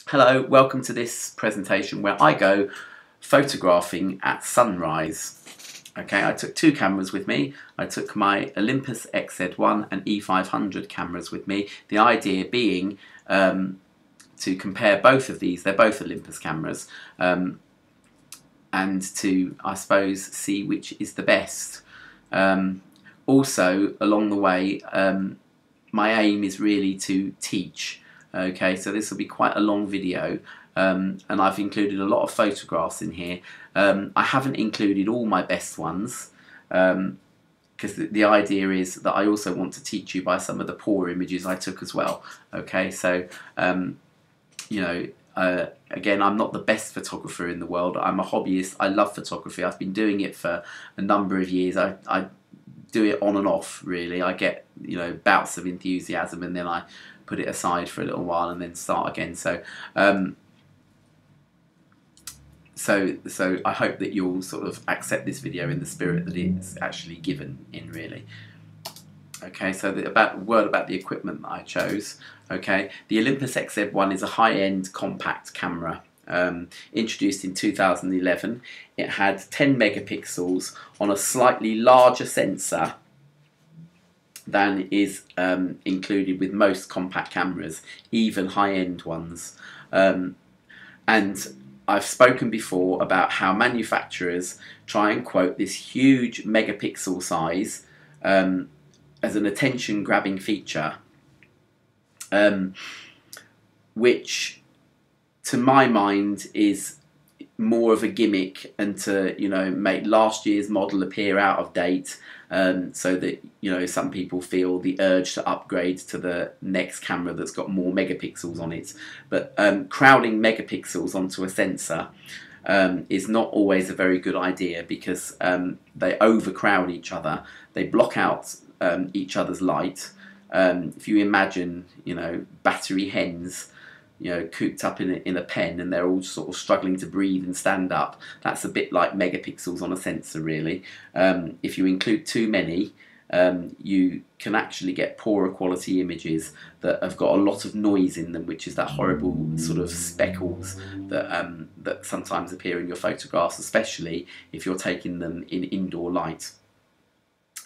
Hello, welcome to this presentation where I go photographing at sunrise. Okay, I took two cameras with me. I took my Olympus XZ-1 and E500 cameras with me. The idea being to compare both of these, they're both Olympus cameras, and to, I suppose, see which is the best. Also, along the way, my aim is really to teach. Okay, so this will be quite a long video, and I've included a lot of photographs in here. I haven't included all my best ones, because the idea is that I also want to teach you by some of the poor images I took as well. Okay, so, you know, again, I'm not the best photographer in the world. I'm a hobbyist. I love photography. I've been doing it for a number of years. I do it on and off, really. I get, you know, bouts of enthusiasm and then I put it aside for a little while and then start again. So so I hope that you'll sort of accept this video in the spirit that it's actually given in, really. Okay, so word about the equipment that I chose. Okay, the Olympus XZ-1 is a high-end compact camera. Introduced in 2011. It had 10 megapixels on a slightly larger sensor than is included with most compact cameras, even high-end ones. And I've spoken before about how manufacturers try and quote this huge megapixel size as an attention-grabbing feature, which to my mind is more of a gimmick and to, you know, make last year's model appear out of date, so that, you know, some people feel the urge to upgrade to the next camera that's got more megapixels on it. But crowding megapixels onto a sensor is not always a very good idea, because they overcrowd each other. They block out each other's light. If you imagine, you know, battery hens, you know, cooped up in a pen, and they're all sort of struggling to breathe and stand up. That's a bit like megapixels on a sensor, really. If you include too many, you can actually get poorer quality images that have got a lot of noise in them, which is that horrible sort of speckles that that sometimes appear in your photographs, especially if you're taking them in indoor light.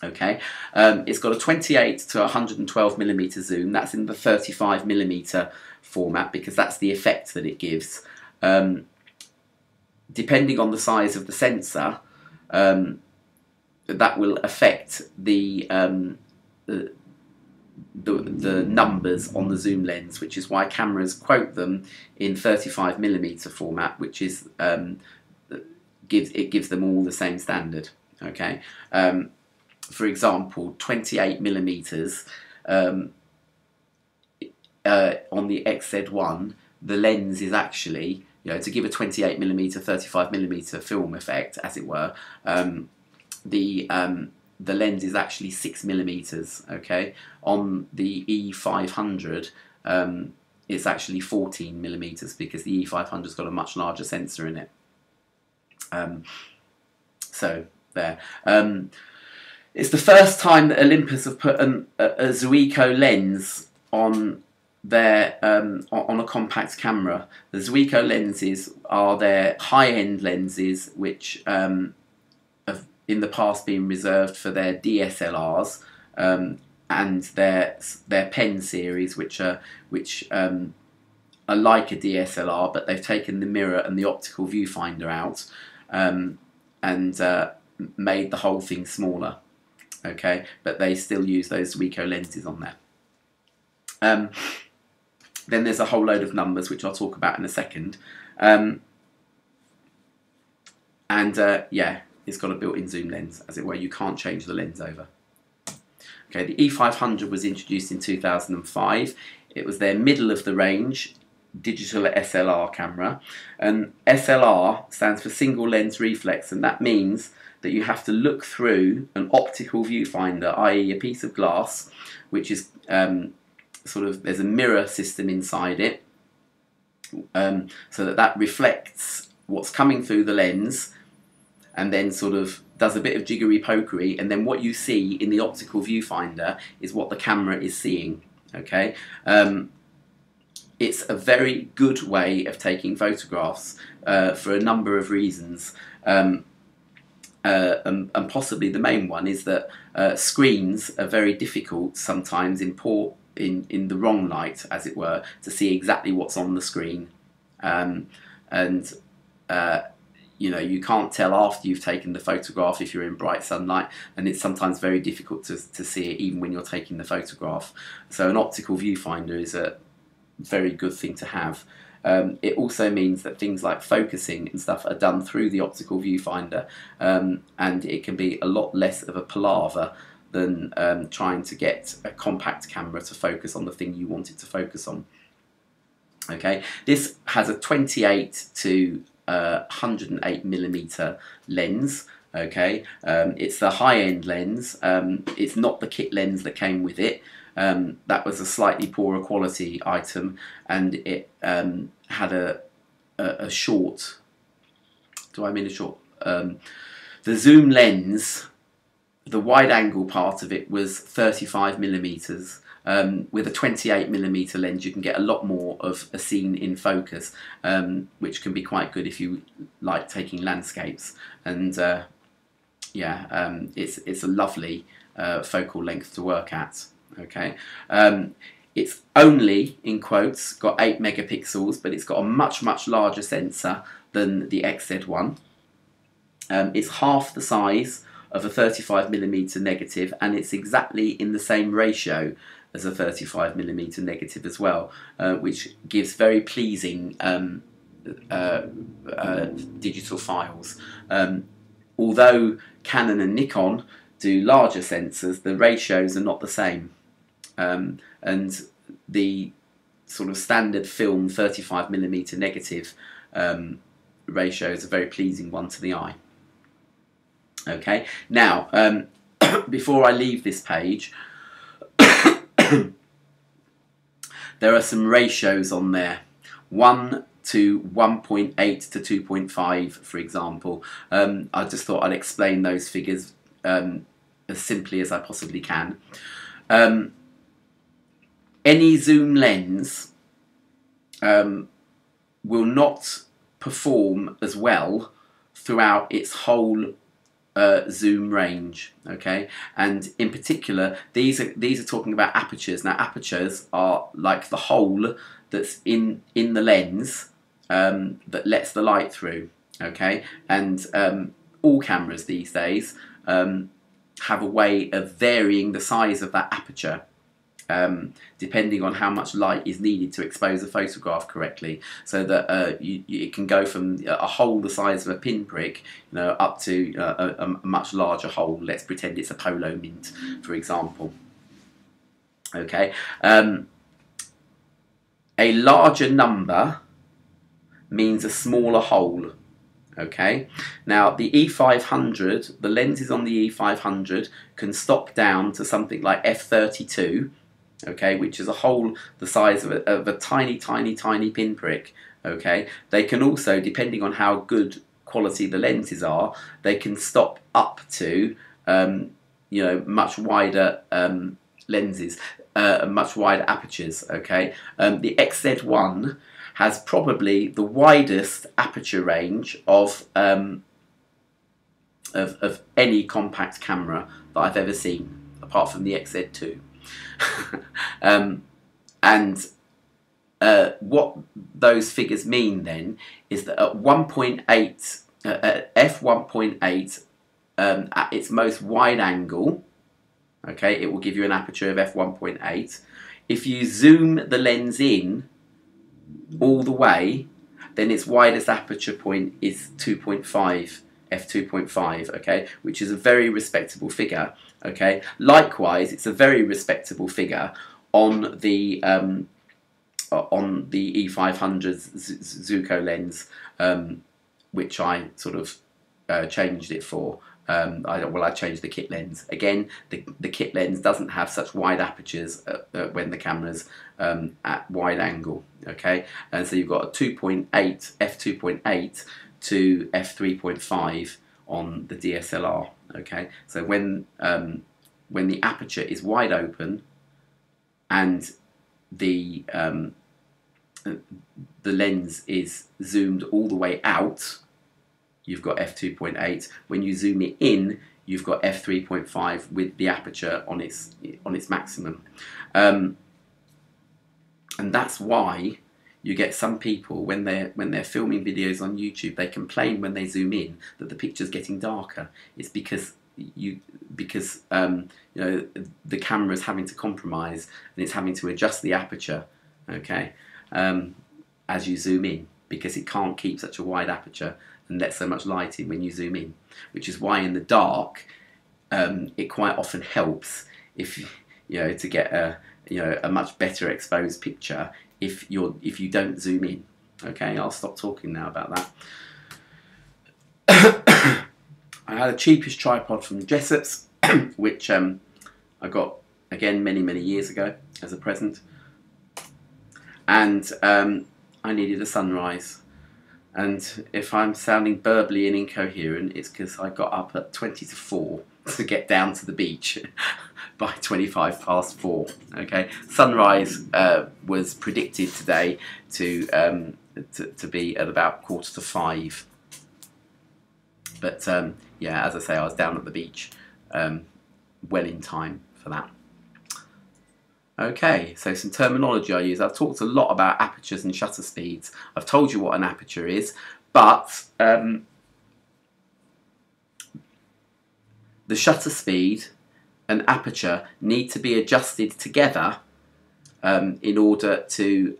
Okay, it's got a 28 to 112 millimeter zoom. That's in the 35 millimeter format because that's the effect that it gives. Depending on the size of the sensor, that will affect the numbers on the zoom lens, which is why cameras quote them in 35 millimeter format, which is gives them all the same standard. Okay. For example, 28 millimeters on the XZ-1, the lens is actually, you know, to give a 28 millimeter, 35 millimeter film effect, as it were, the lens is actually 6 millimeters. Okay, on the E500, it's actually 14 millimeters because the E500's got a much larger sensor in it. So there. It's the first time that Olympus have put a Zuiko lens on their on a compact camera. The Zuiko lenses are their high-end lenses, which have in the past been reserved for their DSLRs and their pen series, which are like a DSLR, but they've taken the mirror and the optical viewfinder out and made the whole thing smaller. Okay, but they still use those Zuiko lenses on there. Then there's a whole load of numbers, which I'll talk about in a second. Yeah, it's got a built-in zoom lens, as it were. You can't change the lens over. Okay, the E500 was introduced in 2005. It was their middle-of-the-range digital SLR camera. And SLR stands for single lens reflex, and that means that you have to look through an optical viewfinder, i.e. a piece of glass, which is sort of, there's a mirror system inside it, so that reflects what's coming through the lens and then sort of does a bit of jiggery-pokery, and then what you see in the optical viewfinder is what the camera is seeing. Okay, it's a very good way of taking photographs for a number of reasons. And possibly the main one is that screens are very difficult sometimes in the wrong light, as it were, to see exactly what's on the screen. And you know, you can't tell after you've taken the photograph if you're in bright sunlight, and it's sometimes very difficult to see it even when you're taking the photograph. So an optical viewfinder is a very good thing to have. It also means that things like focusing and stuff are done through the optical viewfinder, and it can be a lot less of a palaver than trying to get a compact camera to focus on the thing you want it to focus on. Okay, this has a 28 to 108mm lens. Okay, it's the high-end lens. It's not the kit lens that came with it. That was a slightly poorer quality item, and it had a short. Do I mean a short? The zoom lens, the wide-angle part of it was 35mm. With a 28mm lens, you can get a lot more of a scene in focus, which can be quite good if you like taking landscapes. And yeah, it's a lovely focal length to work at. Okay, it's only, in quotes, got 8 megapixels, but it's got a much larger sensor than the XZ-1. It's half the size of a 35mm negative, and it's exactly in the same ratio as a 35mm negative as well, which gives very pleasing digital files. Although Canon and Nikon do larger sensors, the ratios are not the same, and the sort of standard film 35mm negative ratio is a very pleasing one to the eye. Okay, now before I leave this page, there are some ratios on there. 1 to 1.8 to 2.5, for example. I just thought I'd explain those figures as simply as I possibly can. Any zoom lens will not perform as well throughout its whole zoom range. Okay, and in particular, these are talking about apertures. Now, apertures are like the hole that's in the lens that lets the light through. Okay, and all cameras these days have a way of varying the size of that aperture, depending on how much light is needed to expose a photograph correctly, so that it can go from a hole the size of a pinprick, you know, up to a much larger hole. Let's pretend it's a polo mint, for example. Okay, a larger number means a smaller hole. Okay, now the E500, the lenses on the E500 can stop down to something like f32. Okay, which is a hole the size of a tiny pinprick. Okay, they can also, depending on how good quality the lenses are, they can stop up to you know, much wider lenses, much wider apertures. Okay, the XZ-1 has probably the widest aperture range of any compact camera that I've ever seen, apart from the XZ-2. And what those figures mean then is that at 1.8, at f1.8, at its most wide angle, okay, it will give you an aperture of f1.8. If you zoom the lens in all the way, then its widest aperture point is 2.5, f2.5, okay, which is a very respectable figure. Okay, likewise, it's a very respectable figure on the E500's Zuiko lens, which I sort of changed it for. I changed the kit lens. Again, the kit lens doesn't have such wide apertures when the camera's at wide angle. Okay, and so you've got a 2.8, f2.8 to f3.5 on the DSLR. Okay, so when the aperture is wide open and the the lens is zoomed all the way out, you've got f2.8. When you zoom it in, you've got f3.5 with the aperture on its maximum. And that's why you get some people, when they're filming videos on YouTube, they complain when they zoom in that the picture's getting darker. It's because you know, the camera's having to compromise and it's having to adjust the aperture, okay, as you zoom in, because it can't keep such a wide aperture and let so much light in when you zoom in, which is why in the dark it quite often helps if you know, to get a much better exposed picture if you don't zoom in. Okay, I'll stop talking now about that. I had a cheapest tripod from Jessop's, which I got again many years ago as a present, and I needed a sunrise. And if I'm sounding burbly and incoherent, it's because I got up at 20 to 4 to get down to the beach by 25 past 4. Okay, sunrise was predicted today to be at about 4 to 5. But yeah, as I say, I was down at the beach well in time for that. Okay, so some terminology I use. I've talked a lot about apertures and shutter speeds. I've told you what an aperture is, but the shutter speed and aperture need to be adjusted together in order to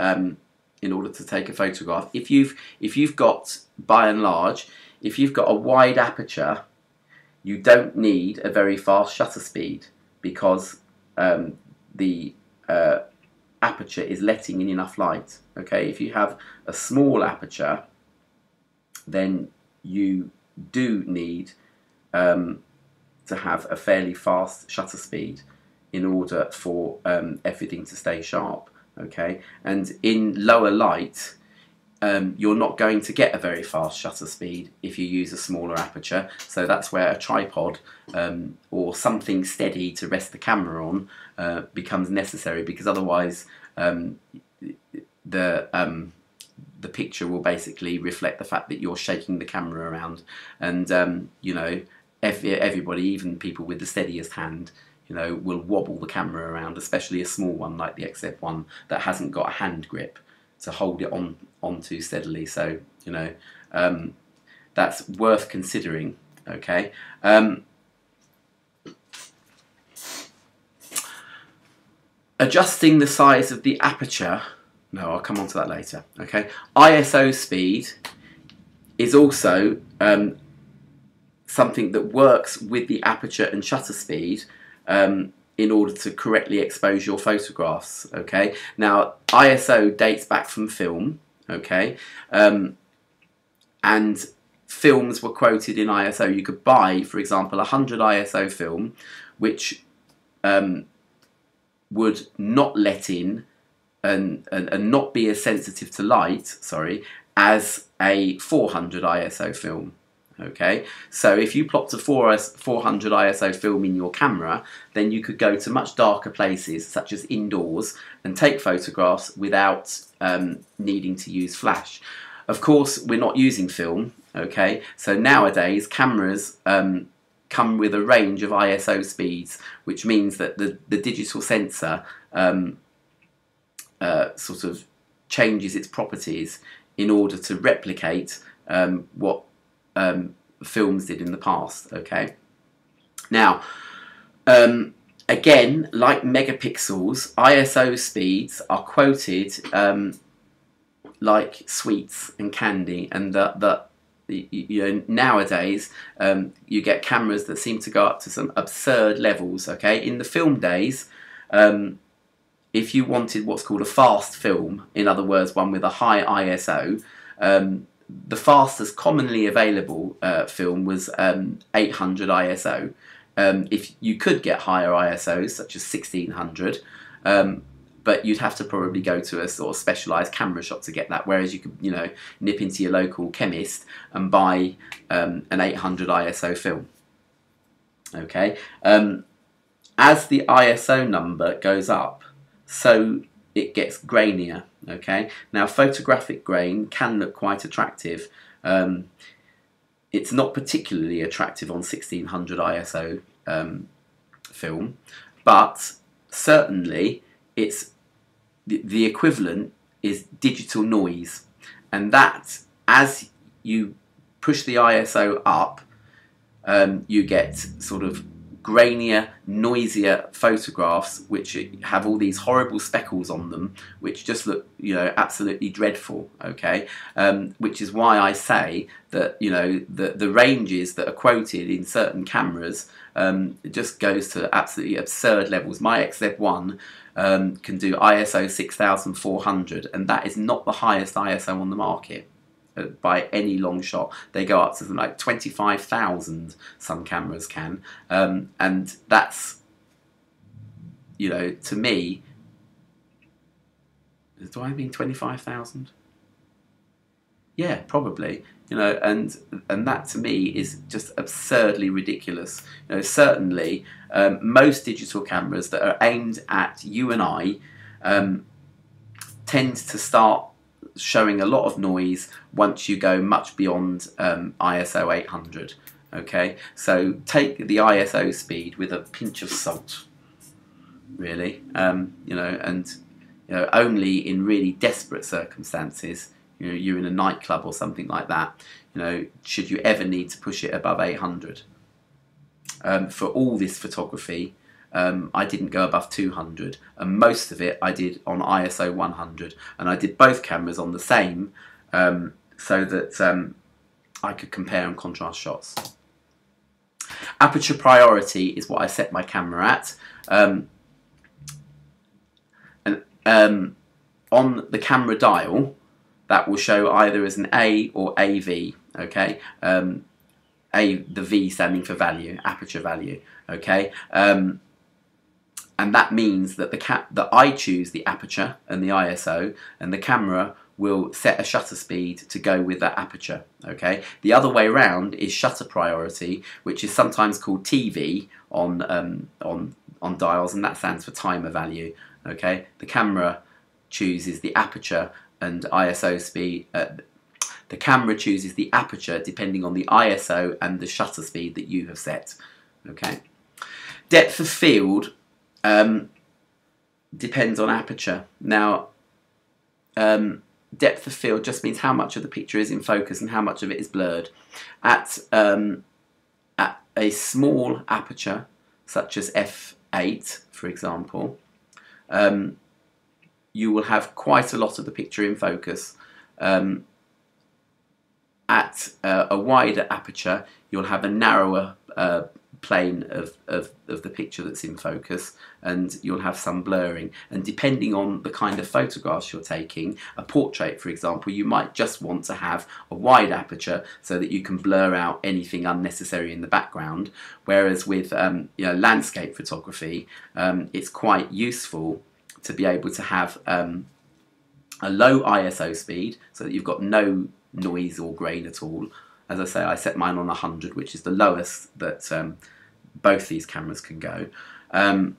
take a photograph. If you've got, by and large, if you've got a wide aperture, you don't need a very fast shutter speed, because the aperture is letting in enough light. Okay, if you have a small aperture, then you do need to have a fairly fast shutter speed in order for everything to stay sharp. Okay, and in lower light, you're not going to get a very fast shutter speed if you use a smaller aperture. So that's where a tripod or something steady to rest the camera on becomes necessary, because otherwise the picture will basically reflect the fact that you're shaking the camera around, and you know, everybody, even people with the steadiest hand, you know, will wobble the camera around, especially a small one like the XZ-1 that hasn't got a hand grip to hold it onto steadily. So, you know, that's worth considering. Okay. Adjusting the size of the aperture. No, I'll come on to that later. Okay. ISO speed is also something that works with the aperture and shutter speed in order to correctly expose your photographs. Okay. Now, ISO dates back from film. Okay. And films were quoted in ISO. You could buy, for example, 100 ISO film, which would not let in and not be as sensitive to light, sorry, as a 400 ISO film. Okay, so if you plopped a 400 ISO film in your camera, then you could go to much darker places, such as indoors, and take photographs without needing to use flash. Of course, we're not using film. Okay, so nowadays cameras come with a range of ISO speeds, which means that the digital sensor sort of changes its properties in order to replicate what films did in the past. Okay. Now, again, like megapixels, ISO speeds are quoted like sweets and candy, and you know, nowadays you get cameras that seem to go up to some absurd levels. Okay, in the film days, if you wanted what's called a fast film, in other words, one with a high ISO, the fastest commonly available film was 800 ISO. If you could get higher ISOs, such as 1600, but you'd have to probably go to a sort of specialised camera shop to get that, whereas you could, you know, nip into your local chemist and buy an 800 ISO film. Okay, as the ISO number goes up, so it gets grainier. Okay, now photographic grain can look quite attractive. It's not particularly attractive on 1600 ISO film, but certainly it's the equivalent is digital noise, and that as you push the ISO up, you get sort of grainier, noisier photographs which have all these horrible speckles on them, which just look, you know, absolutely dreadful. Okay, which is why I say that, you know, the ranges that are quoted in certain cameras it just goes to absolutely absurd levels. My XZ-1 can do ISO 6400, and that is not the highest ISO on the market by any long shot. They go up to something like 25,000, some cameras can, and that's, you know, to me, do I mean 25,000? Yeah, probably, you know, and that to me is just absurdly ridiculous. You know, certainly most digital cameras that are aimed at you and I tend to start showing a lot of noise once you go much beyond ISO 800. Okay, so take the ISO speed with a pinch of salt, really. You know, and you know, only in really desperate circumstances, you know, you're in a nightclub or something like that, you know, should you ever need to push it above 800. For all this photography, I didn't go above 200, and most of it I did on ISO 100, and I did both cameras on the same, so that I could compare and contrast shots. Aperture priority is what I set my camera at, and on the camera dial that will show either as an A or AV. Okay, the V standing for value, aperture value. Okay. And that means that that I choose the aperture and the ISO, and the camera will set a shutter speed to go with that aperture. Okay. The other way around is shutter priority, which is sometimes called TV on dials, and that stands for timer value. Okay. The camera chooses the aperture and ISO speed. The camera chooses the aperture depending on the ISO and the shutter speed that you have set. Okay. Depth of field depends on aperture. Now, depth of field just means how much of the picture is in focus and how much of it is blurred. At a small aperture, such as f8, for example, you will have quite a lot of the picture in focus. At a wider aperture, you'll have a narrower plane of the picture that's in focus, and you'll have some blurring. And depending on the kind of photographs you're taking, a portrait for example, you might just want to have a wide aperture so that you can blur out anything unnecessary in the background, whereas with you know, landscape photography, it's quite useful to be able to have a low ISO speed so that you've got no noise or grain at all. As I say, I set mine on 100, which is the lowest that both these cameras can go. I've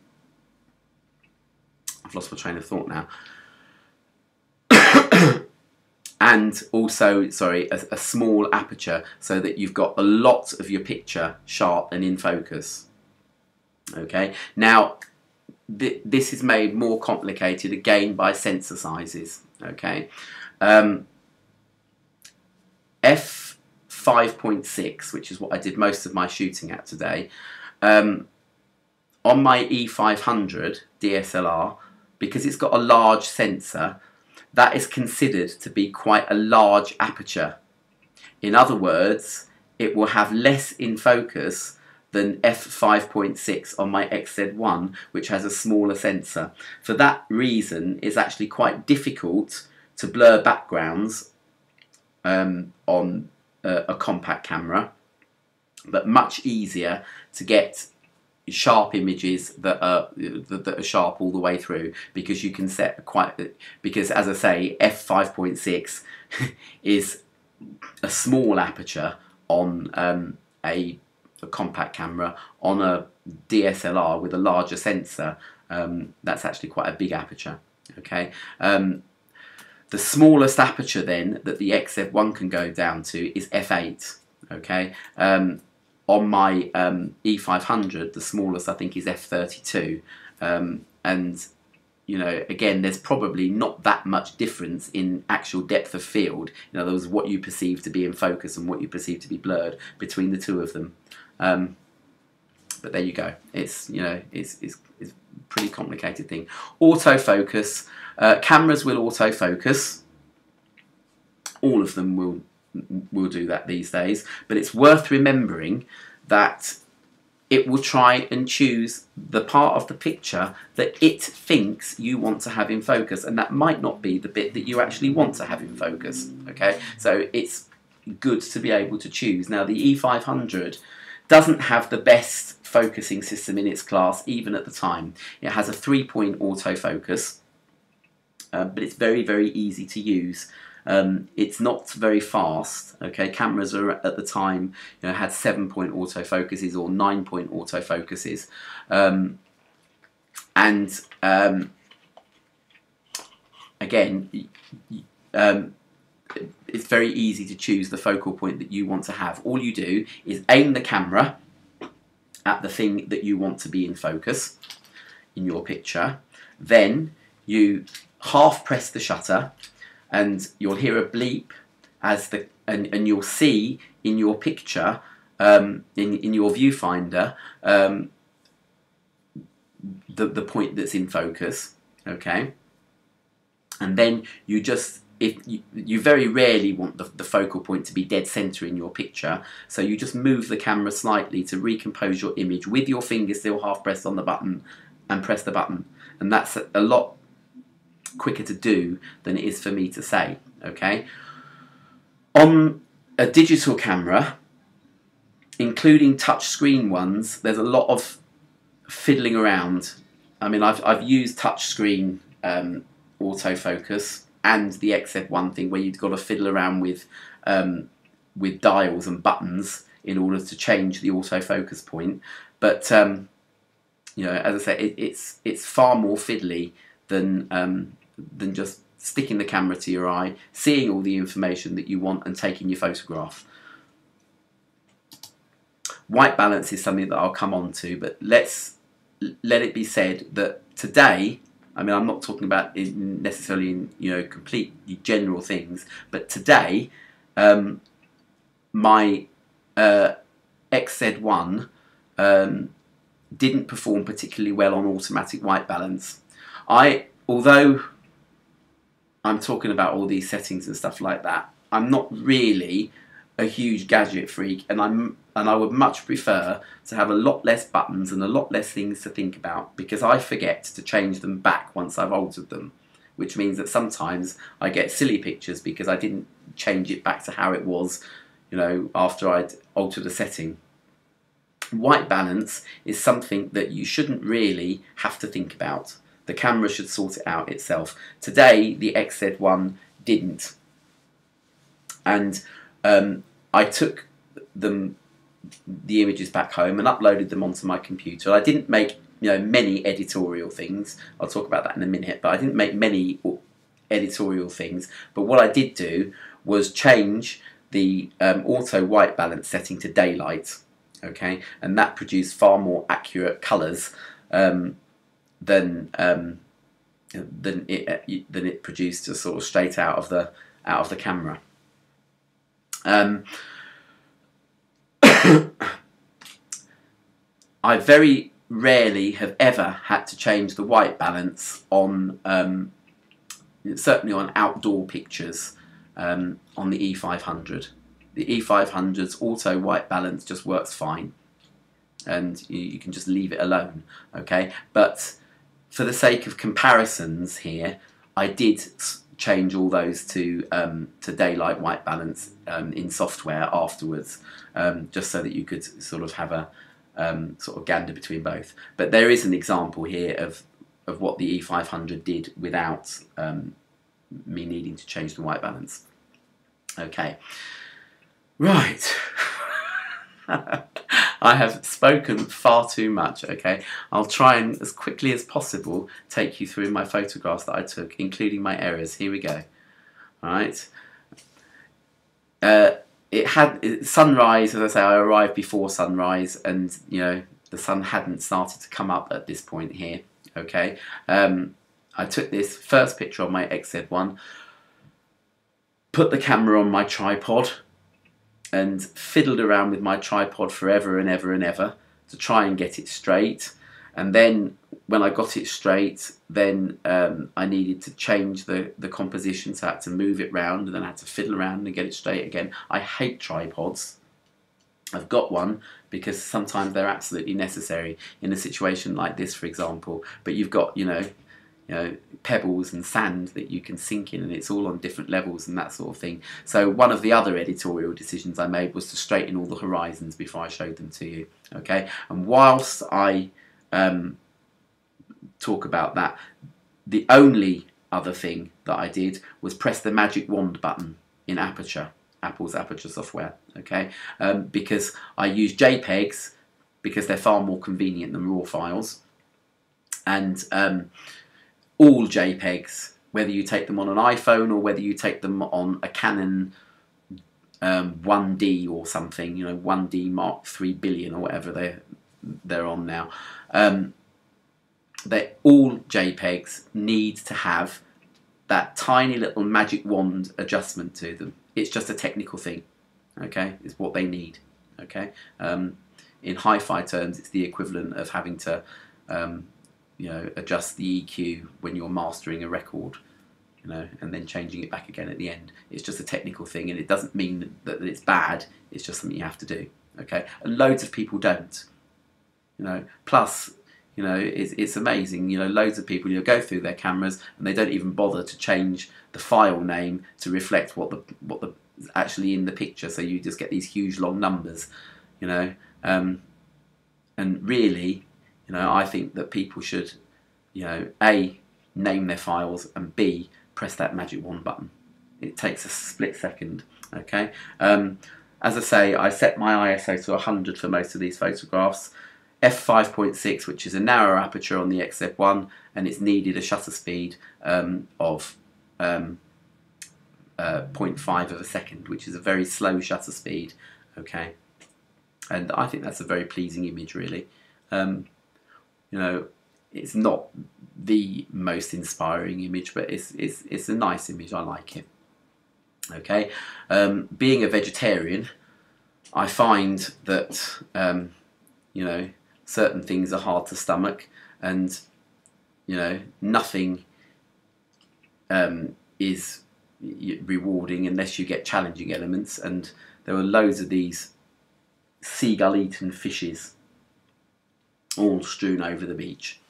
lost my train of thought now. And also, sorry, a small aperture so that you've got a lot of your picture sharp and in focus. Okay, now this is made more complicated again by sensor sizes. Okay, f5.6, which is what I did most of my shooting at today, on my E500 DSLR, because it's got a large sensor, that is considered to be quite a large aperture. In other words, it will have less in focus than f5.6 on my XZ-1, which has a smaller sensor. For that reason, it's actually quite difficult to blur backgrounds on a compact camera, but much easier to get sharp images that are sharp all the way through, because you can set because as I say, f5.6 is a small aperture on a compact camera. On a DSLR with a larger sensor, that's actually quite a big aperture. Okay. The smallest aperture then that the XZ-1 can go down to is f8. Okay. On my E500, the smallest I think is f32, and you know, again, there's probably not that much difference in actual depth of field. In other words, what you perceive to be in focus and what you perceive to be blurred between the two of them. But there you go. It's, you know, it's a pretty complicated thing. Autofocus. Cameras will autofocus. All of them will do that these days. But it's worth remembering that it will try and choose the part of the picture that it thinks you want to have in focus, and that might not be the bit that you actually want to have in focus. Okay, so it's good to be able to choose. Now, the E500 doesn't have the best focusing system in its class, even at the time. It has a 3-point autofocus, but it's very, very easy to use. It's not very fast. Okay, cameras are at the time, you know, had 7-point autofocuses or 9-point autofocuses, again, it's very easy to choose the focal point that you want to have. All you do is aim the camera at the thing that you want to be in focus in your picture. Then you half press the shutter, and you'll hear a bleep as and you'll see in your picture, in your viewfinder, the point that's in focus. Okay, and then you just, if you very rarely want the focal point to be dead center in your picture, so you just move the camera slightly to recompose your image with your finger still half pressed on the button, and press the button, and that's a lot quicker to do than it is for me to say. Okay, on a digital camera, including touch screen ones, there's a lot of fiddling around. I mean, I've used touch screen autofocus and the XZ-1 thing, where you've got to fiddle around with dials and buttons in order to change the autofocus point. But you know, as I say, it's far more fiddly than just sticking the camera to your eye, seeing all the information that you want, and taking your photograph. White balance is something that I'll come on to, but let it be said that today, I mean, I'm not talking about necessarily in, you know, complete general things, but today, my XZ-1 didn't perform particularly well on automatic white balance. Although I'm talking about all these settings and stuff like that, I'm not really a huge gadget freak, and I would much prefer to have a lot less buttons and a lot less things to think about, because I forget to change them back once I've altered them, which means that sometimes I get silly pictures because I didn't change it back to how it was, you know, after I'd altered a setting. White balance is something that you shouldn't really have to think about. The camera should sort it out itself. Today, the XZ-1 didn't. And I took the images back home and uploaded them onto my computer. I didn't make, you know, many editorial things. I'll talk about that in a minute. But I didn't make many editorial things. But what I did do was change the auto white balance setting to daylight. Okay, and that produced far more accurate colours than it produced just sort of straight out of the camera. I very rarely have ever had to change the white balance on, certainly on outdoor pictures, on the E500. The E500's auto white balance just works fine, and you can just leave it alone. Okay, but for the sake of comparisons here, I did change all those to daylight white balance in software afterwards, just so that you could sort of have a sort of gander between both. But there is an example here of what the E500 did without me needing to change the white balance. Okay, right. I have spoken far too much, okay? I'll try and, as quickly as possible, take you through my photographs that I took, including my errors. Here we go. Alright. It had sunrise, as I say, I arrived before sunrise, and, you know, the sun hadn't started to come up at this point here, okay? I took this first picture on my XZ-1, put the camera on my tripod, and fiddled around with my tripod forever and ever and ever to try and get it straight. And then when I got it straight, then I needed to change the composition, so I had to move it round, and then I had to fiddle around and get it straight again. I hate tripods. I've got one because sometimes they're absolutely necessary in a situation like this, for example. But you've got, you know, pebbles and sand that you can sink in, and it's all on different levels and that sort of thing. So one of the other editorial decisions I made was to straighten all the horizons before I showed them to you. Okay, and whilst I talk about that, the only other thing that I did was press the magic wand button in Aperture, Apple's Aperture software. Okay, because I use JPEGs because they're far more convenient than RAW files, and all JPEGs, whether you take them on an iPhone or whether you take them on a Canon 1D or something, you know, 1D Mark 3 billion or whatever they're on now, they all JPEGs need to have that tiny little magic wand adjustment to them. It's just a technical thing, okay? It's what they need, okay? In hi-fi terms, it's the equivalent of having to you know, adjust the EQ when you're mastering a record, you know, and then changing it back again at the end. It's just a technical thing, and it doesn't mean that it's bad. It's just something you have to do, okay? And loads of people don't, you know. Plus, you know, it's amazing. You know, loads of people, you know, go through their cameras and they don't even bother to change the file name to reflect what the actually in the picture. So you just get these huge long numbers, you know, and really, you know, I think that people should, you know, A, name their files, and B, press that magic wand button. It takes a split second, okay? As I say, I set my ISO to 100 for most of these photographs. F5.6, which is a narrow aperture on the XZ-1, and it's needed a shutter speed of 0.5 of a second, which is a very slow shutter speed, okay? And I think that's a very pleasing image, really. You know, it's not the most inspiring image, but it's a nice image. I like it. Okay, being a vegetarian, I find that you know, certain things are hard to stomach, and you know, nothing is rewarding unless you get challenging elements. And there were loads of these seagull-eaten fishes all strewn over the beach,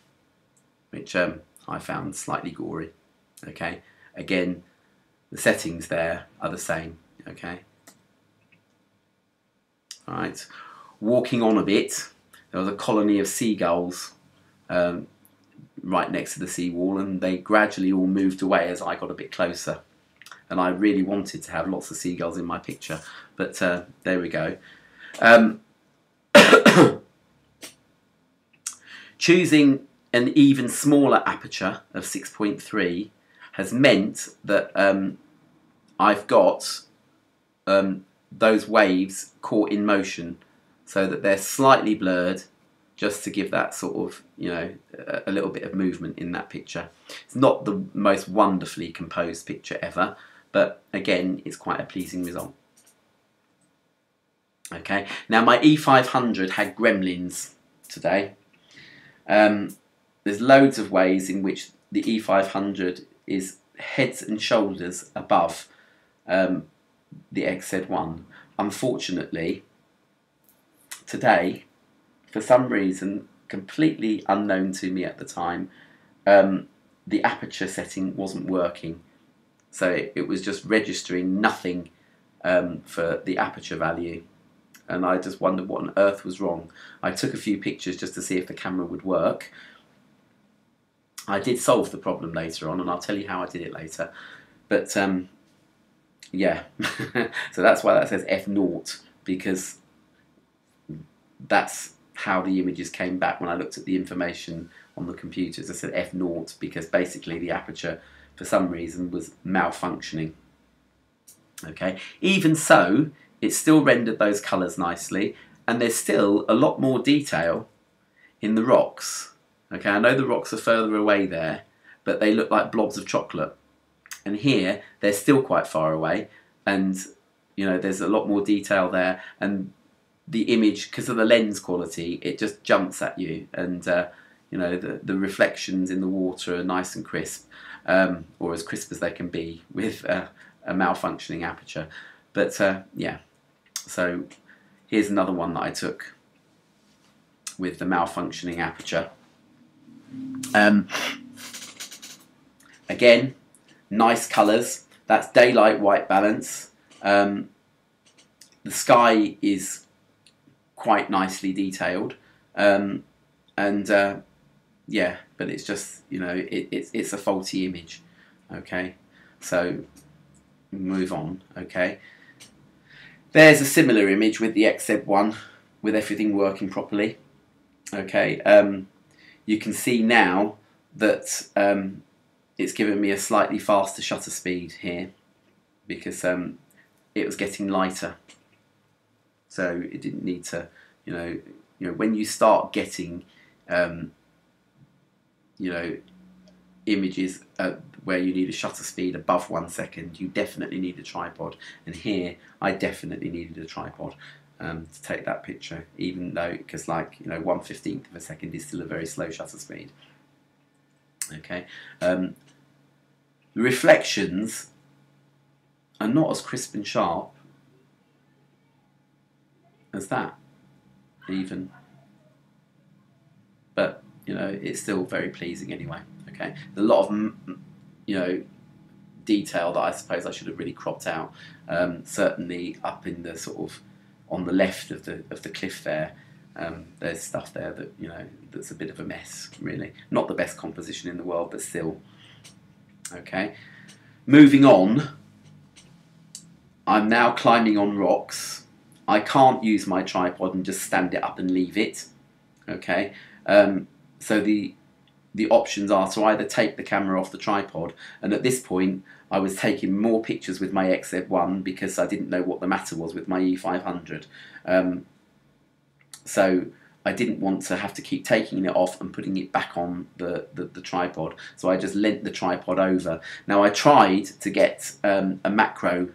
which I found slightly gory. Okay, again, the settings there are the same. Okay, all right. Walking on a bit, there was a colony of seagulls right next to the seawall, and they gradually all moved away as I got a bit closer. And I really wanted to have lots of seagulls in my picture, but there we go. Choosing an even smaller aperture of 6.3 has meant that I've got those waves caught in motion, so that they're slightly blurred, just to give that sort of, you know, a little bit of movement in that picture. It's not the most wonderfully composed picture ever, but again, it's quite a pleasing result. Okay, now my E500 had gremlins today. There's loads of ways in which the E500 is heads and shoulders above the XZ-1. Unfortunately, today, for some reason completely unknown to me at the time, the aperture setting wasn't working. So it was just registering nothing for the aperture value. And I just wondered what on earth was wrong. I took a few pictures just to see if the camera would work. I did solve the problem later on, and I'll tell you how I did it later. But yeah, so that's why that says F0, because that's how the images came back when I looked at the information on the computers. I said f0 because basically the aperture for some reason was malfunctioning. Okay, even so, it still rendered those colours nicely, and there's still a lot more detail in the rocks. Okay, I know the rocks are further away there, but they look like blobs of chocolate. And here, they're still quite far away, and you know, there's a lot more detail there, and the image, because of the lens quality, it just jumps at you, and you know, the reflections in the water are nice and crisp, or as crisp as they can be with a malfunctioning aperture. But yeah, so here's another one that I took with the malfunctioning aperture. Again, nice colours. That's daylight white balance. The sky is quite nicely detailed, and yeah, but it's just, you know, it's a faulty image. Okay, so move on. Okay, there's a similar image with the XZ-1 with everything working properly. Okay, you can see now that it's given me a slightly faster shutter speed here because it was getting lighter, so it didn't need to, you know, when you start getting you know, images where you need a shutter speed above 1 second, you definitely need a tripod, and here I definitely needed a tripod to take that picture, even though, because like, you know, 1/15 of a second is still a very slow shutter speed. Okay, the reflections are not as crisp and sharp as that even, but you know, it's still very pleasing anyway. Okay, there's a lot of, you know, detail that I suppose I should have really cropped out. Certainly up in the sort of on the left of the cliff there, there's stuff there that, you know, that's a bit of a mess, really. Not the best composition in the world, but still. Okay, moving on. I'm now climbing on rocks. I can't use my tripod and just stand it up and leave it. Okay, so the options are to either take the camera off the tripod, and at this point I was taking more pictures with my XZ-1 because I didn't know what the matter was with my E500. So I didn't want to have to keep taking it off and putting it back on the tripod, so I just leant the tripod over. Now I tried to get a macro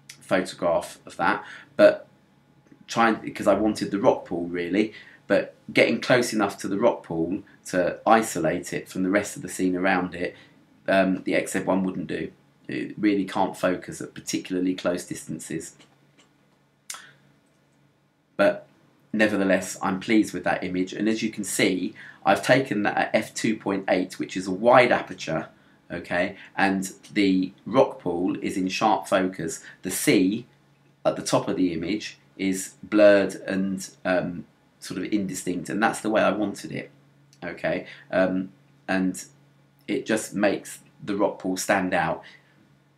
photograph of that, but because I wanted the rock pool really, but getting close enough to the rock pool to isolate it from the rest of the scene around it, the XZ-1 wouldn't do. It really can't focus at particularly close distances. But nevertheless, I'm pleased with that image, and as you can see, I've taken that at f2.8, which is a wide aperture, okay, and the rock pool is in sharp focus. The sea at the top of the image is blurred and sort of indistinct, and that's the way I wanted it. Okay, and it just makes the rock pool stand out,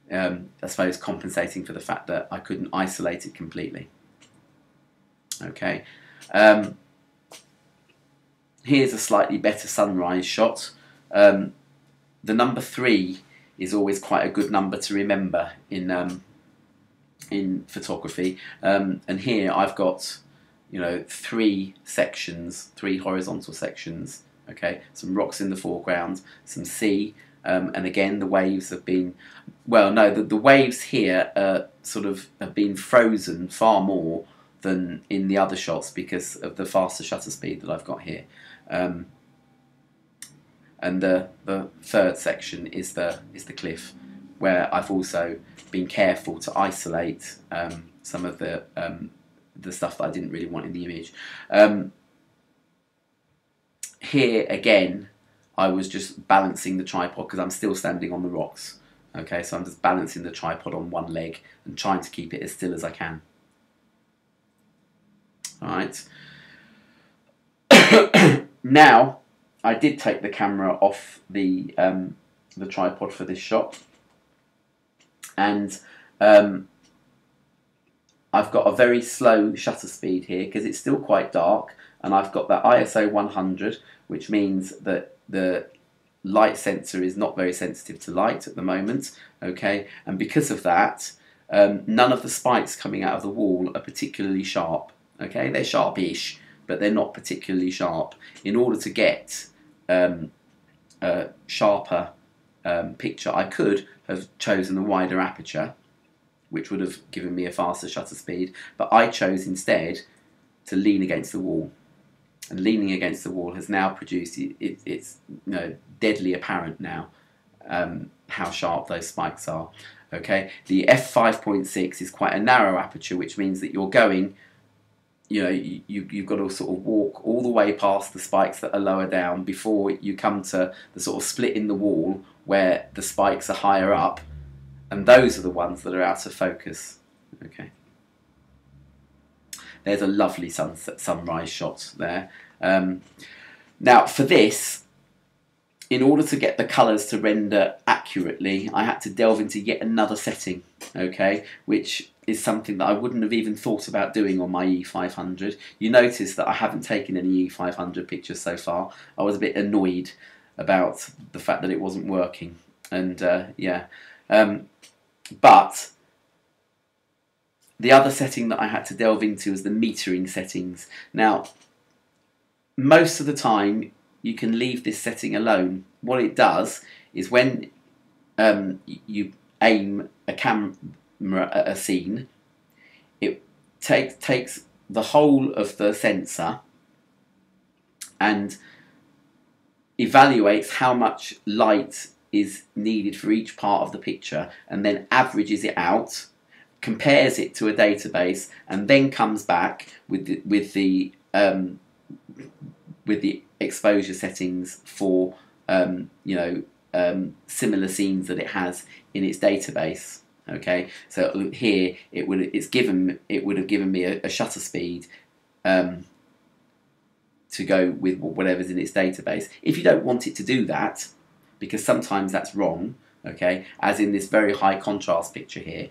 I suppose compensating for the fact that I couldn't isolate it completely. Okay, here's a slightly better sunrise shot. The number 3 is always quite a good number to remember in photography, and here I've got, you know, 3 sections, 3 horizontal sections. Okay, some rocks in the foreground, some sea, and again the waves have been, well, no, the waves here sort of have been frozen far more than in the other shots because of the faster shutter speed that I've got here. And the third section is the cliff, where I've also been careful to isolate some of the stuff that I didn't really want in the image. Here again, I was just balancing the tripod because I'm still standing on the rocks. Okay, so I'm just balancing the tripod on one leg and trying to keep it as still as I can. Alright. Now, I did take the camera off the tripod for this shot, and I've got a very slow shutter speed here because it's still quite dark, and I've got that ISO 100, which means that the light sensor is not very sensitive to light at the moment, okay, and because of that, none of the spikes coming out of the wall are particularly sharp, okay, they're sharpish, but they're not particularly sharp. In order to get a sharper picture, I could have chosen a wider aperture, which would have given me a faster shutter speed, but I chose instead to lean against the wall. And leaning against the wall has now produced, it's deadly apparent now how sharp those spikes are. Okay, the f5.6 is quite a narrow aperture, which means that you're going, you've got to sort of walk all the way past the spikes that are lower down before you come to the sort of split in the wall where the spikes are higher up, and those are the ones that are out of focus. Okay. There's a lovely sunrise shot there. Now for this, in order to get the colours to render accurately, I had to delve into yet another setting, okay, which is something that I wouldn't have even thought about doing on my E500. You notice that I haven't taken any E500 pictures so far. I was a bit annoyed about the fact that it wasn't working, and but the other setting that I had to delve into is the metering settings. Now, most of the time you can leave this setting alone. What it does is when you aim a camera at a scene, it takes the whole of the sensor and evaluates how much light is needed for each part of the picture, and then averages it out, compares it to a database, and then comes back with the exposure settings for similar scenes that it has in its database. Okay, so here it would have given me a shutter speed to go with whatever's in its database. If you don't want it to do that, because sometimes that's wrong, okay, as in this very high contrast picture here,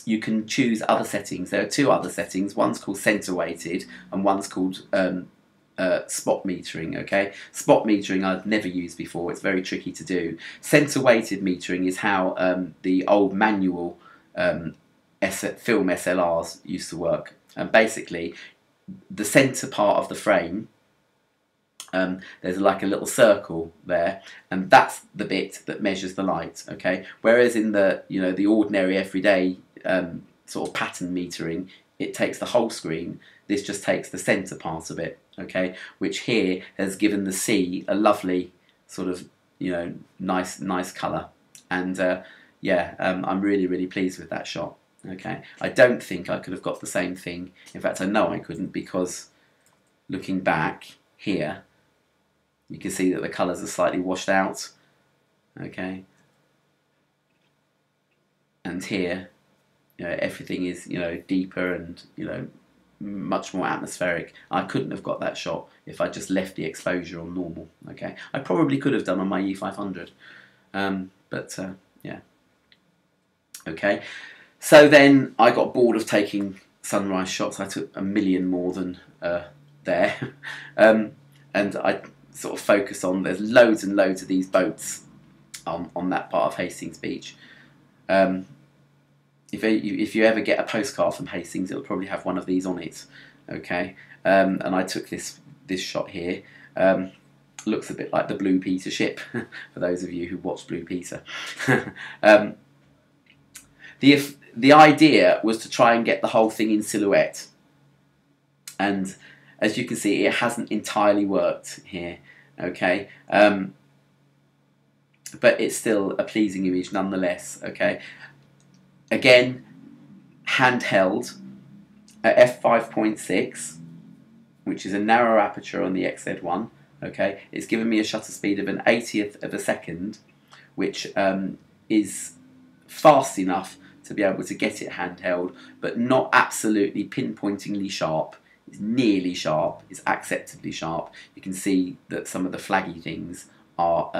you can choose other settings. There are two other settings. One's called center weighted and one's called spot metering. Okay, spot metering I've never used before. It's very tricky to do. Center weighted metering is how the old manual film SLRs used to work. And basically, the center part of the frame, there's like a little circle there, and that's the bit that measures the light. Okay, whereas in the the ordinary everyday sort of pattern metering, it takes the whole screen. This just takes the center part of it. Okay, which here has given the sea a lovely sort of nice color, and I'm really pleased with that shot. Okay, I don't think I could have got the same thing. In fact, I know I couldn't, because looking back here, you can see that the colours are slightly washed out. Okay, and here, everything is deeper and much more atmospheric. I couldn't have got that shot if I just left the exposure on normal. Okay, I probably could have done on my E500, but yeah. Okay. So then I got bored of taking sunrise shots. I took a million more than there, and I sort of focused on. There's loads and loads of these boats on that part of Hastings Beach. If you ever get a postcard from Hastings, it'll probably have one of these on it. Okay, and I took this shot here. Looks a bit like the Blue Peter ship for those of you who watched Blue Peter. The idea was to try and get the whole thing in silhouette, and as you can see, it hasn't entirely worked here. Okay, but it's still a pleasing image nonetheless. Okay, again, handheld at f5.6, which is a narrow aperture on the XZ-1. Okay, it's given me a shutter speed of an 80th of a second, which is fast enough to be able to get it handheld, but not absolutely pinpointingly sharp. It's nearly sharp, it's acceptably sharp. You can see that some of the flaggy things are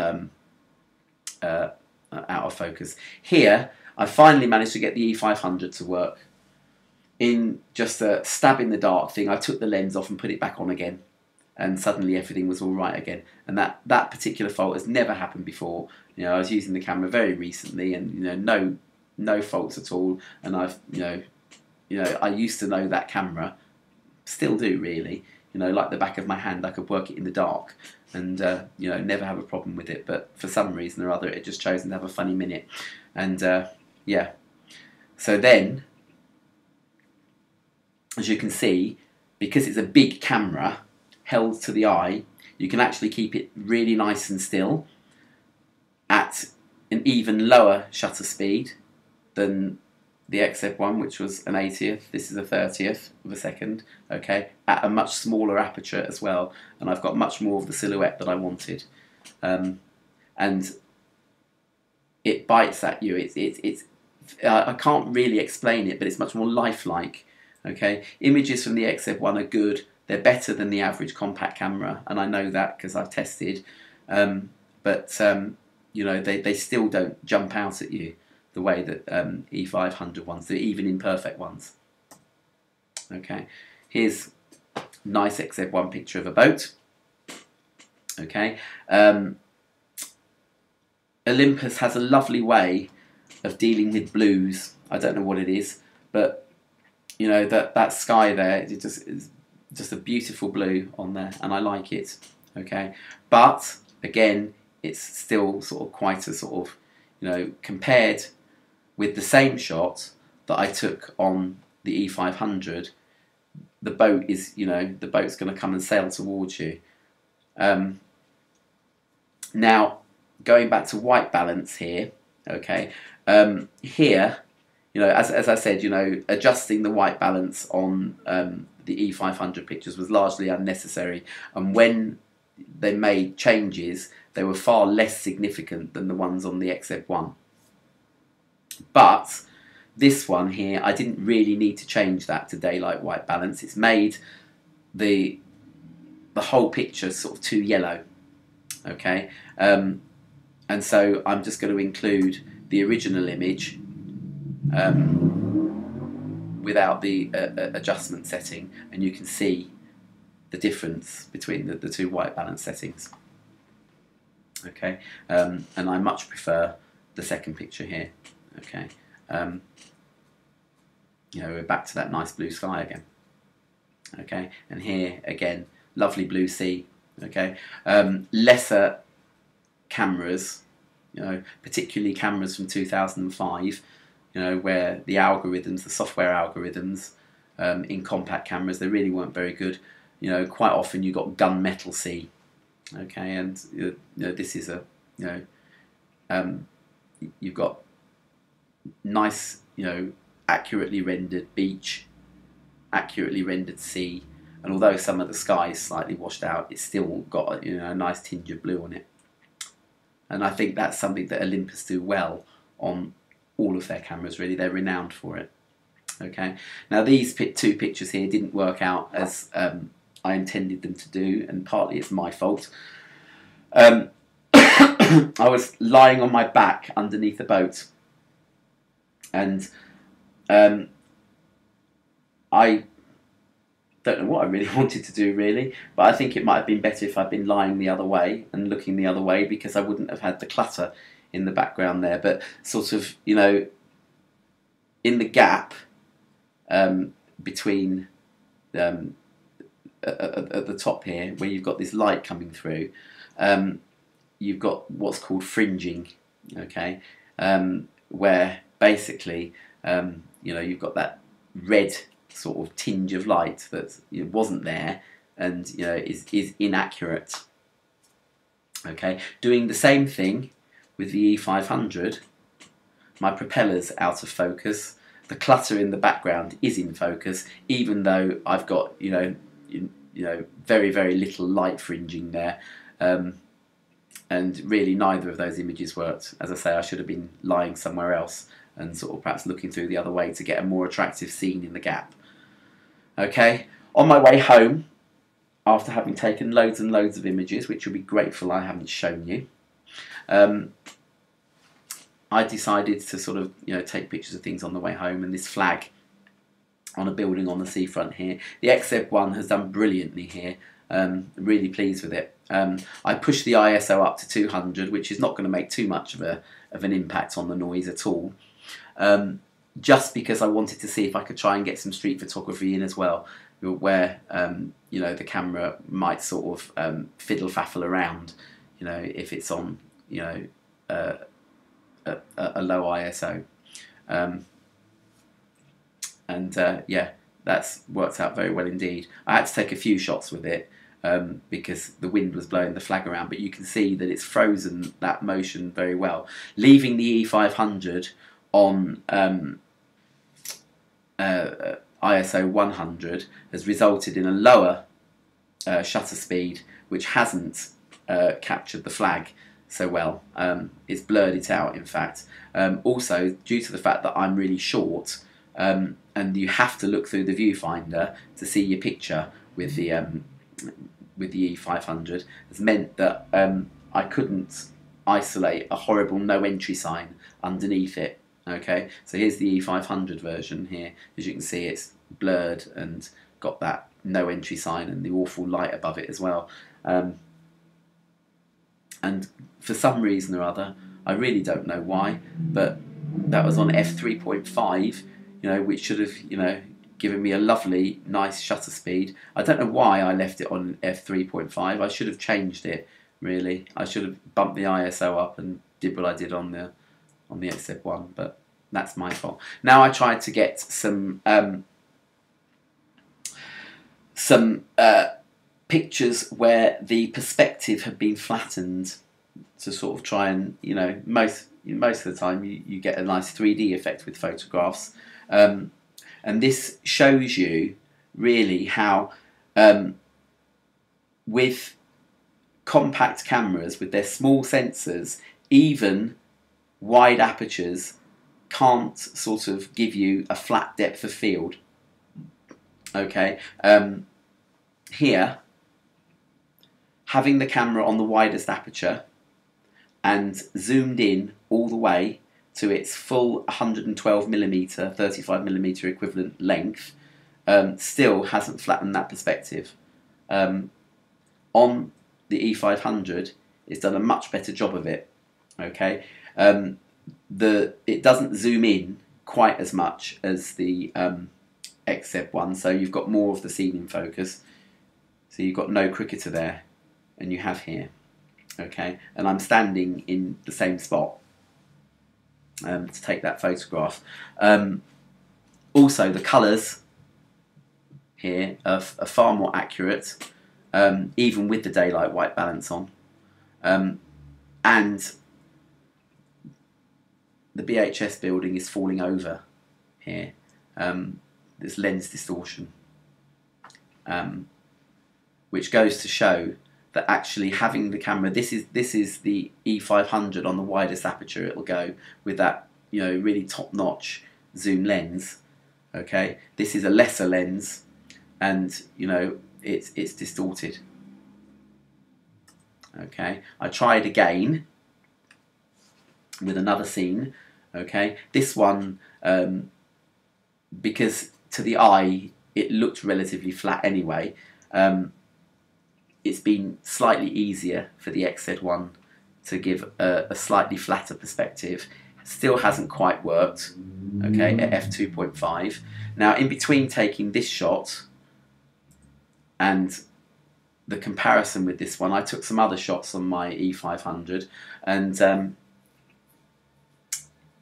out of focus. Here, I finally managed to get the E500 to work. in just a stab in the dark thing, I took the lens off and put it back on again, and suddenly everything was all right again. And that particular fault has never happened before. You know, I was using the camera very recently, and you know, no faults at all. And I've I used to know that camera, still do really. You know, like the back of my hand, I could work it in the dark, and never have a problem with it. But for some reason or other, it just chosen to have a funny minute, and yeah. So then, as you can see, because it's a big camera held to the eye, you can actually keep it really nice and still at an even lower shutter speed than the XZ-1, which was an 80th. This is a 30th of a second, okay, at a much smaller aperture as well, and I've got much more of the silhouette that I wanted, and it bites at you. It's I can't really explain it, but it's much more lifelike. Okay, images from the XZ-1 are good. They're better than the average compact camera, and I know that because I've tested. But they still don't jump out at you the way that E500 ones do, even imperfect ones. Okay, here's a nice XZ-1 picture of a boat. Okay, Olympus has a lovely way of dealing with blues. I don't know what it is, but you know, that sky there, it's just a beautiful blue on there, and I like it. Okay, but again, it's still sort of quite a sort of, compared with the same shot that I took on the E500, the boat is, the boat's going to come and sail towards you. Now, going back to white balance here, okay, here, as I said, adjusting the white balance on the E500 pictures was largely unnecessary, and when they made changes, they were far less significant than the ones on the XZ-1. But this one here, I didn't really need to change that to daylight white balance. It's made the whole picture sort of too yellow, okay? And so I'm just going to include the original image without the adjustment setting, and you can see the difference between the two white balance settings. Okay, and I much prefer the second picture here. Okay, we're back to that nice blue sky again. Okay, and here again, lovely blue sea. Okay, lesser cameras, particularly cameras from 2005, where the algorithms, the software algorithms in compact cameras, they really weren't very good. Quite often you got gunmetal sea. Okay, and this is a you've got nice, accurately rendered beach, accurately rendered sea, and although some of the sky is slightly washed out, it's still got a nice tinge of blue on it. And I think that's something that Olympus do well on all of their cameras. Really, they're renowned for it. Okay, now these two pictures here didn't work out as I intended them to do, and partly it's my fault. I was lying on my back underneath the boat, and I don't know what I really wanted to do really, but I think it might have been better if I'd been lying the other way and looking the other way, because I wouldn't have had the clutter in the background there. But sort of, in the gap between at the top here, where you've got this light coming through, you've got what's called fringing, okay, where basically you've got that red sort of tinge of light that wasn't there, and is inaccurate. Okay, doing the same thing with the E500, my propeller's out of focus. The clutter in the background is in focus, even though I've got very, very little light fringing there. And really neither of those images worked. As I say, I should have been lying somewhere else and sort of perhaps looking through the other way to get a more attractive scene in the gap. Okay, on my way home, after having taken loads and loads of images, which you'll be grateful I haven't shown you, I decided to sort of take pictures of things on the way home, and this flag on a building on the seafront here. The XZ-1 has done brilliantly here. Really pleased with it. I pushed the ISO up to 200, which is not going to make too much of an impact on the noise at all. Just because I wanted to see if I could try and get some street photography in as well, where you know, the camera might sort of fiddle faffle around, you know, if it's on, you know, a low ISO. Yeah, that's worked out very well indeed. I had to take a few shots with it because the wind was blowing the flag around, but you can see that it's frozen that motion very well. Leaving the E500 on ISO 100 has resulted in a lower shutter speed, which hasn't captured the flag so well. It's blurred it out, in fact. Also, due to the fact that I'm really short, and you have to look through the viewfinder to see your picture with the E500, has meant that I couldn't isolate a horrible no entry sign underneath it. Okay, so here's the E500 version here. As you can see, it's blurred and got that no entry sign and the awful light above it as well. And for some reason or other, I really don't know why, but that was on f3.5, you know, which should have, you know, given me a lovely, nice shutter speed. I don't know why I left it on f3.5. I should have changed it, really. I should have bumped the ISO up and did what I did on the XZ-1, but that's my fault. Now I tried to get some pictures where the perspective had been flattened to sort of try and, you know, most of the time you get a nice 3D effect with photographs, and this shows you really how with compact cameras with their small sensors, even wide apertures can't sort of give you a flat depth of field. Okay, here, having the camera on the widest aperture and zoomed in all the way to its full 112mm, 35mm equivalent length, still hasn't flattened that perspective. On the E500, it's done a much better job of it. Okay, it doesn't zoom in quite as much as the XZ-1, so you've got more of the scene in focus. So you've got no cricketer there, and you have here. Okay, and I'm standing in the same spot to take that photograph. Also, the colours here are far more accurate, even with the daylight white balance on. And the BHS building is falling over here. There's lens distortion, which goes to show that actually having the camera, this is the E500 on the widest aperture it'll go with that, you know, really top-notch zoom lens. Okay, this is a lesser lens, and you know it's distorted. Okay, I tried again with another scene. Okay, this one, because to the eye it looked relatively flat anyway, it's been slightly easier for the XZ-1 to give a slightly flatter perspective. Still hasn't quite worked, okay, at f2.5. Now, in between taking this shot and the comparison with this one, I took some other shots on my E500, and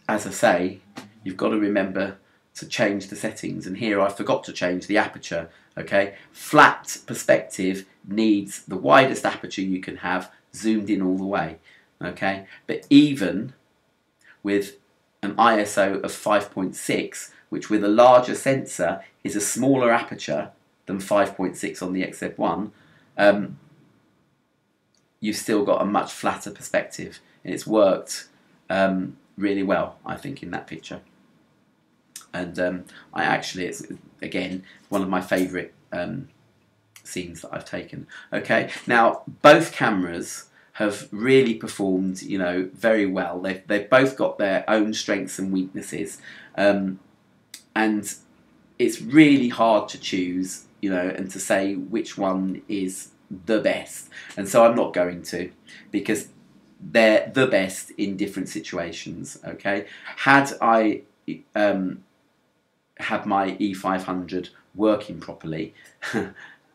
as I say, you've got to remember to change the settings, and here I forgot to change the aperture. Okay, flat perspective needs the widest aperture you can have, zoomed in all the way. Okay, but even with an ISO of 5.6, which with a larger sensor is a smaller aperture than 5.6 on the XZ-1, you've still got a much flatter perspective, and it's worked really well, I think, in that picture. And it's again one of my favourite scenes that I've taken. Okay, now both cameras have really performed, you know, very well. They've both got their own strengths and weaknesses, and it's really hard to choose, you know, and to say which one is the best. And so I'm not going to, because they're the best in different situations. Okay, had I had my E500 working properly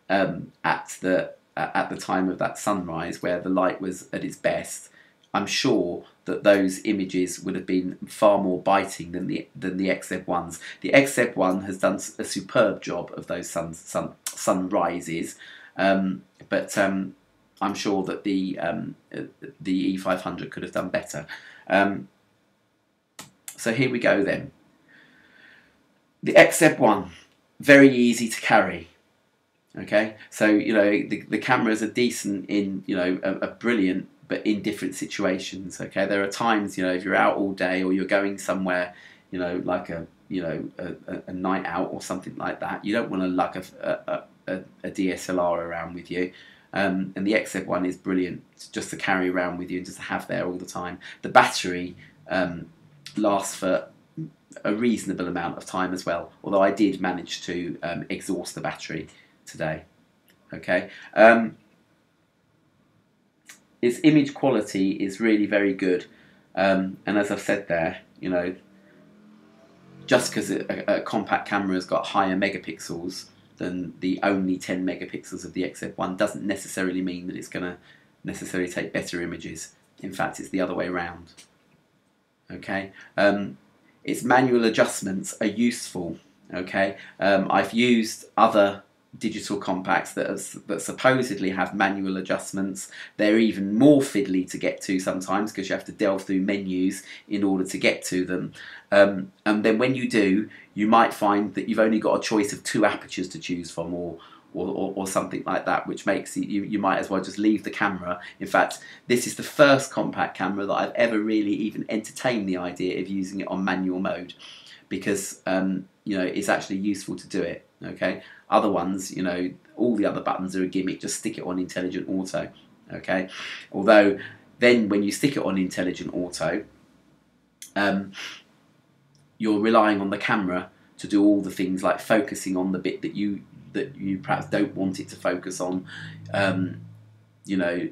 at the time of that sunrise where the light was at its best, I'm sure that those images would have been far more biting than the XZ1s. The XZ1 has done a superb job of those sunrises, but I'm sure that the E500 could have done better. So here we go then. The XZ1, very easy to carry. Okay, so you know the cameras are decent in, you know, are brilliant, but in different situations. Okay, there are times, you know, if you're out all day or you're going somewhere, you know, like a night out or something like that, you don't want to lug a DSLR around with you. And the XZ1 is brilliant just to carry around with you and just to have there all the time. The battery lasts for a reasonable amount of time as well, although I did manage to exhaust the battery today. Okay, its image quality is really very good, and as I've said there, you know, just because a compact camera has got higher megapixels than the only 10 megapixels of the XZ1 doesn't necessarily mean that it's going to necessarily take better images. In fact, it's the other way around. Okay, its manual adjustments are useful. Okay, I've used other digital compacts that supposedly have manual adjustments. They're even more fiddly to get to sometimes because you have to delve through menus in order to get to them. And then when you do, you might find that you've only got a choice of 2 apertures to choose from, or something like that, which makes you might as well just leave the camera. In fact, this is the first compact camera that I've ever really even entertained the idea of using it on manual mode, because you know, it's actually useful to do it. Okay, other ones, you know, all the other buttons are a gimmick. Just stick it on intelligent auto. Okay, although then when you stick it on intelligent auto, you're relying on the camera to do all the things like focusing on the bit that you perhaps don't want it to focus on, you know,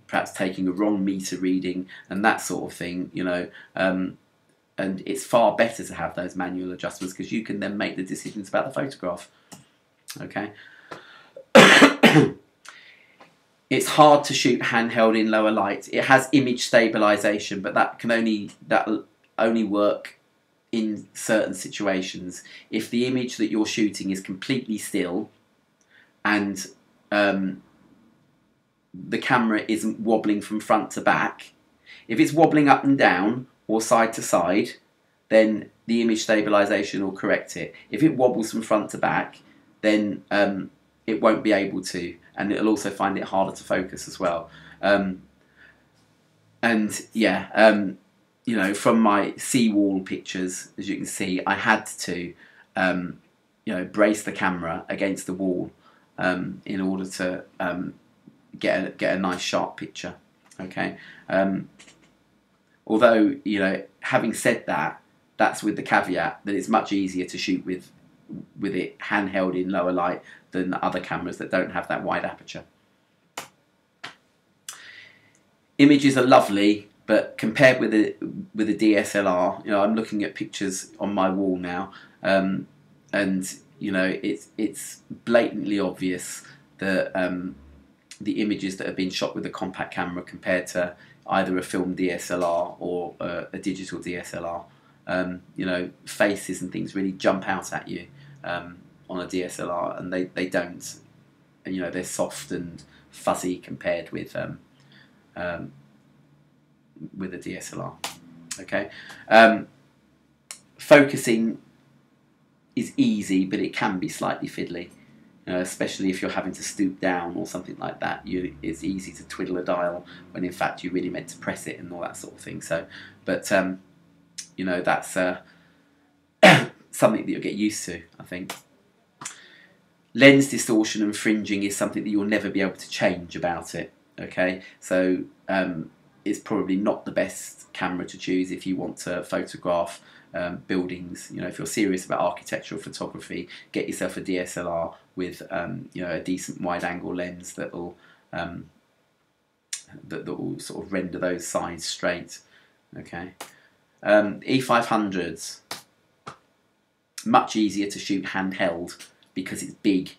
perhaps taking a wrong meter reading and that sort of thing, you know, and it's far better to have those manual adjustments because you can then make the decisions about the photograph. Okay. It's hard to shoot handheld in lower light. It has image stabilization, but that'll only work in certain situations. If the image that you're shooting is completely still and the camera isn't wobbling from front to back, if it's wobbling up and down or side to side, then the image stabilization will correct it. If it wobbles from front to back, then it won't be able to, and it'll also find it harder to focus as well. And yeah, you know, from my seawall pictures, as you can see, I had to, you know, brace the camera against the wall in order to get a nice sharp picture. Okay. Although, you know, having said that, that's with the caveat that it's much easier to shoot with it handheld in lower light than other cameras that don't have that wide aperture. Images are lovely, but compared with a DSLR, you know, I'm looking at pictures on my wall now, and you know, it's blatantly obvious that the images that have been shot with a compact camera compared to either a film DSLR or a digital DSLR, you know, faces and things really jump out at you on a DSLR, and they don't. And, you know, they're soft and fuzzy compared with a DSLR. Okay, focusing is easy, but it can be slightly fiddly. Especially if you're having to stoop down or something like that, it's easy to twiddle a dial when in fact you really meant to press it and all that sort of thing. So, but you know, that's something that you'll get used to, I think. Lens distortion and fringing is something that you'll never be able to change about it. Okay, so it's probably not the best camera to choose if you want to photograph buildings. You know, if you're serious about architectural photography, get yourself a DSLR with you know, a decent wide-angle lens that will sort of render those sides straight. Okay, E500s, much easier to shoot handheld because it's big.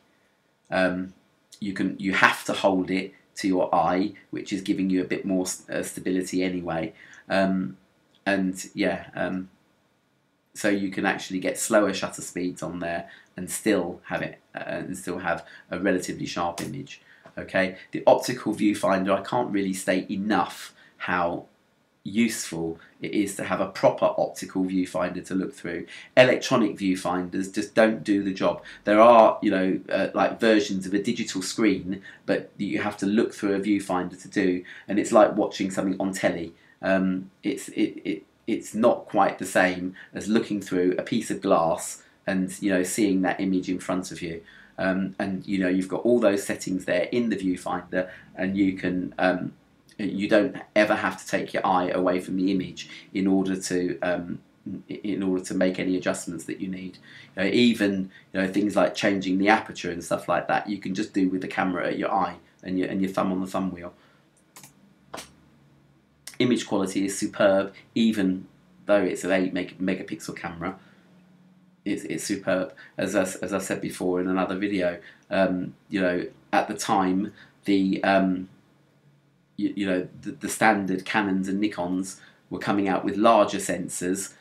You have to hold it to your eye, which is giving you a bit more stability anyway. And yeah, so you can actually get slower shutter speeds on there and still have it and still have a relatively sharp image. Okay, the optical viewfinder, I can't really state enough how useful it is to have a proper optical viewfinder to look through. Electronic viewfinders just don't do the job. There are, you know, like versions of a digital screen, but you have to look through a viewfinder to do, and it's like watching something on telly. It's not quite the same as looking through a piece of glass and, you know, seeing that image in front of you. And you know, you've got all those settings there in the viewfinder, and you can you don't ever have to take your eye away from the image in order to make any adjustments that you need. You know, even, you know, things like changing the aperture and stuff like that, you can just do with the camera at your eye and your thumb on the thumb wheel. Image quality is superb, even though it's an 8 megapixel camera. It's superb. As I said before in another video, you know, at the time the you know, the standard Canons and Nikons were coming out with larger sensors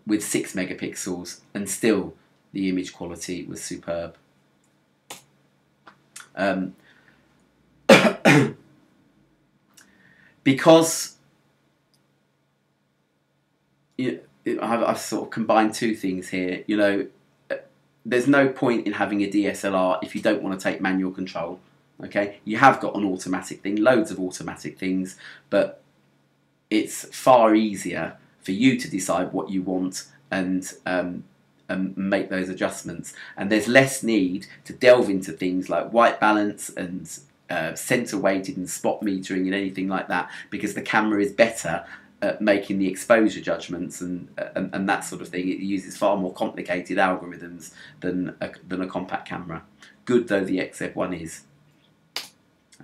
with 6 megapixels, and still the image quality was superb. Because I've sort of combined two things here. You know, there's no point in having a DSLR if you don't want to take manual control. Okay, you have got an automatic thing, loads of automatic things, but it's far easier for you to decide what you want and make those adjustments. And there's less need to delve into things like white balance and center weighted and spot metering and anything like that, because the camera is better at making the exposure judgments and that sort of thing. It uses far more complicated algorithms than a compact camera. Good though the XZ-1 is.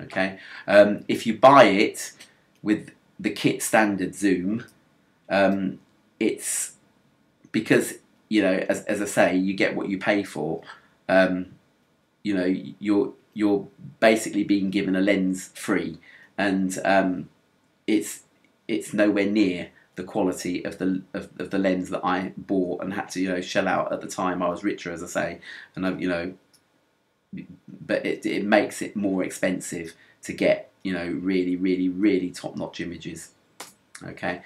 Okay, if you buy it with the kit standard zoom, it's because, you know, as I say, you get what you pay for. You know, you're basically being given a lens free, and it's nowhere near the quality of the lens that I bought and had to, you know, shell out at the time. I was richer, as I say, and you know, but it makes it more expensive to get, you know, really top-notch images. Okay,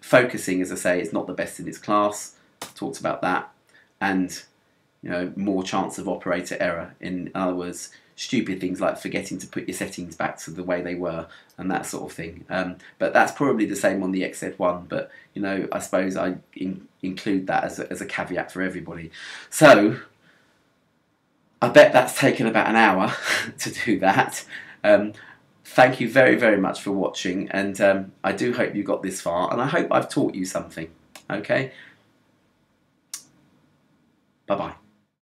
focusing, as I say, is not the best in its class. Talked about that, and, you know, more chance of operator error. In other words, stupid things like forgetting to put your settings back to the way they were and that sort of thing. But that's probably the same on the XZ-1. But, you know, I suppose I include that as a caveat for everybody. So I bet that's taken about an hour to do that. Thank you very much for watching, and I do hope you got this far, and I hope I've taught you something. Okay? Bye-bye.